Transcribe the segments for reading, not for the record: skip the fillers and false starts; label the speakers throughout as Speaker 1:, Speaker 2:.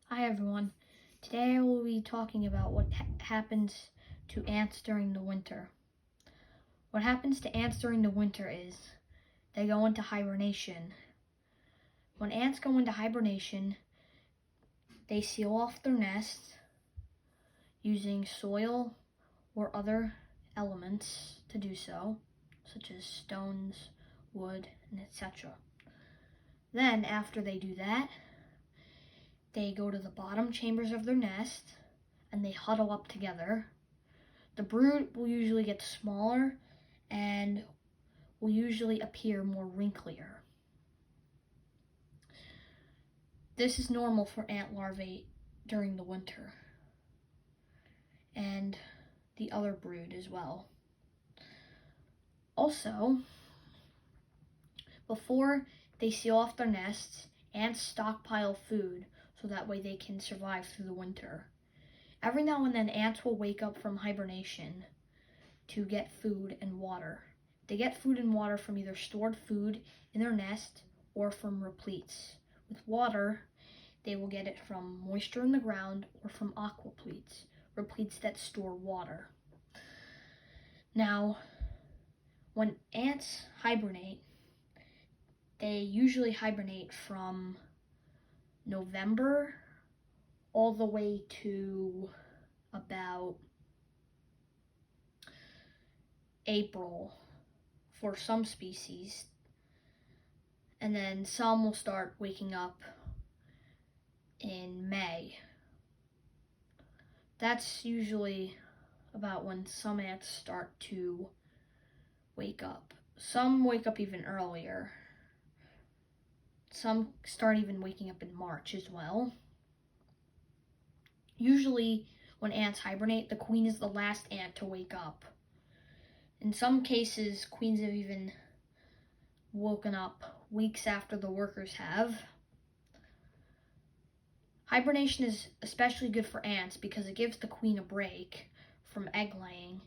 Speaker 1: Hi everyone. Today I will be talking about what happens to ants during the winter. What happens to ants during the winter is they go into hibernation. When ants go into hibernation, they seal off their nests using soil or other elements to do so, such as stones, wood, and etc. Then, after they do that, they go to the bottom chambers of their nest and they huddle up together. The brood will usually get smaller and will usually appear more wrinklier. This is normal for ant larvae during the winter and the other brood as well. Also, before they seal off their nests, ants stockpile food so that way they can survive through the winter. Every now and then, ants will wake up from hibernation to get food and water. They get food and water from either stored food in their nest or from repletes. With water, they will get it from moisture in the ground or from aquapletes, repletes that store water. Now, when ants hibernate, they usually hibernate from November all the way to about April for some species, and then some will start waking up in May. That's usually about when some ants start to wake up. Some wake up even earlier. Some start even waking up in March as well. Usually, when ants hibernate, the queen is the last ant to wake up. In some cases, queens have even woken up weeks after the workers have. Hibernation is especially good for ants because it gives the queen a break from egg laying.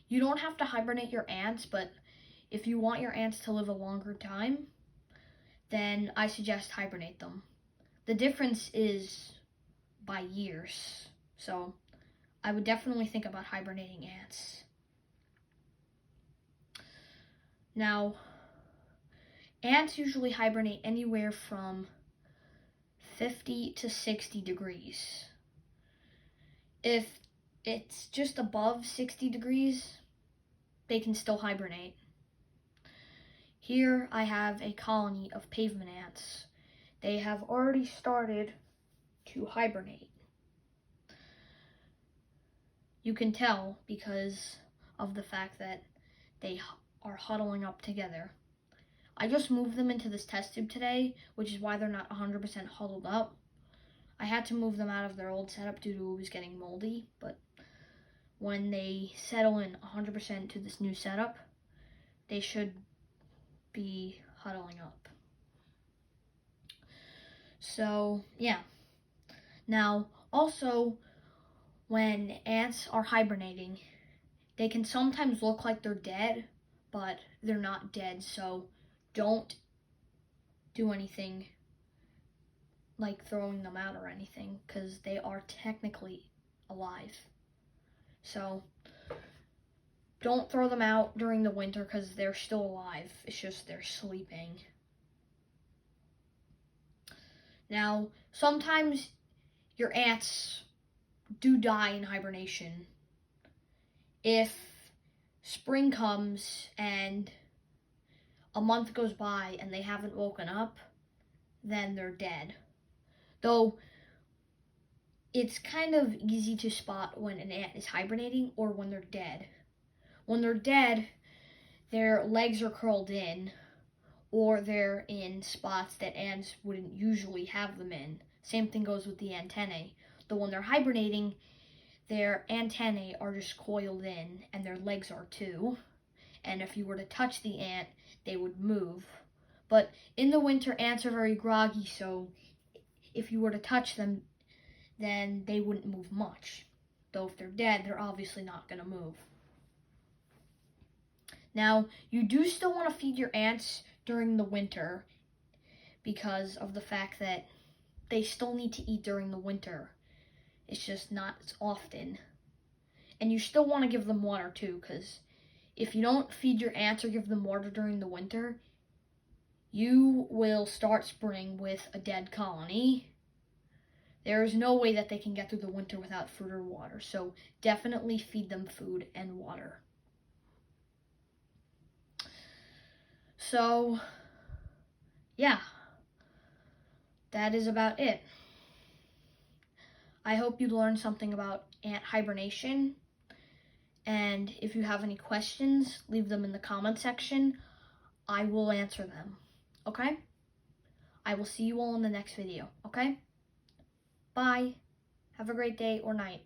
Speaker 1: You don't have to hibernate your ants, but if you want your ants to live a longer time, then I suggest hibernate them. The difference is by years, so I would definitely think about hibernating ants. Now, ants usually hibernate anywhere from 50 to 60 degrees. If it's just above 60 degrees, they can still hibernate. Here I have a colony of pavement ants. They have already started to hibernate. You can tell because of the fact that they are huddling up together. I just moved them into this test tube today, which is why they're not 100% huddled up. I had to move them out of their old setup due to it was getting moldy, but when they settle in 100% to this new setup, they should be huddling up. So, yeah. Now, also, when ants are hibernating, they can sometimes look like they're dead, but they're not dead, so don't do anything like throwing them out or anything, because they are technically alive. So don't throw them out during the winter because they're still alive. It's just they're sleeping. Now, sometimes your ants do die in hibernation. If spring comes and a month goes by and they haven't woken up, then they're dead. Though it's kind of easy to spot when an ant is hibernating or when they're dead. When they're dead, their legs are curled in, or they're in spots that ants wouldn't usually have them in. Same thing goes with the antennae. Though when they're hibernating, their antennae are just coiled in, and their legs are too. And if you were to touch the ant, they would move. But in the winter, ants are very groggy, so if you were to touch them, then they wouldn't move much. Though if they're dead, they're obviously not going to move. Now, you do still want to feed your ants during the winter because of the fact that they still need to eat during the winter. It's just not as often. And you still want to give them water too, because if you don't feed your ants or give them water during the winter, you will start spring with a dead colony. There is no way that they can get through the winter without food or water. So definitely feed them food and water. So, yeah, that is about it. I hope you learned something about ant hibernation. And if you have any questions, leave them in the comment section. I will answer them. Okay? I will see you all in the next video. Okay? Bye. Have a great day or night.